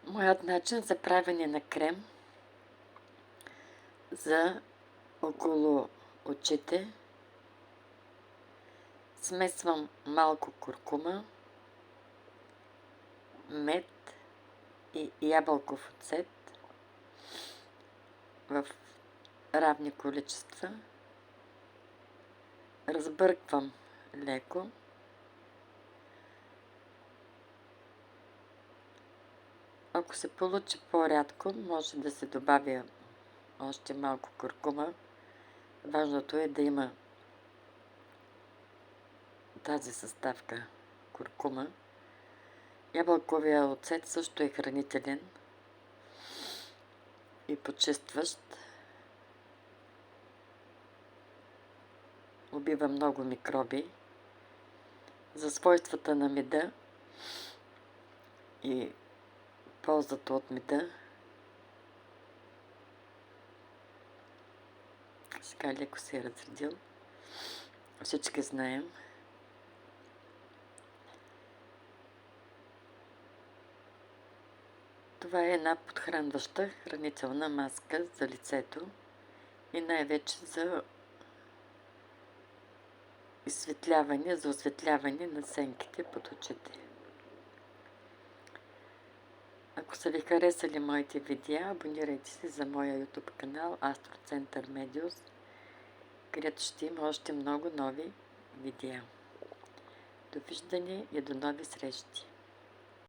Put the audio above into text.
Моят начин за правене на крем за около очите. Смесвам малко куркума, мед и ябълков оцет в равни количества. Разбърквам леко. Ако се получи по-рядко, може да се добавя още малко куркума. Важното е да има тази съставка куркума. Ябълковия оцет също е хранителен и почистващ. Убива много микроби. За свойствата на меда и ползата от меда сега леко се е разредил. Всички знаем. Това е една подхранваща хранителна маска за лицето и най-вече за изсветляване, за осветляване на сенките под очите. Ако са ви харесали моите видеа, абонирайте се за моя YouTube канал Астроцентър Медиус, където ще има още много нови видеа. Довиждане и до нови срещи!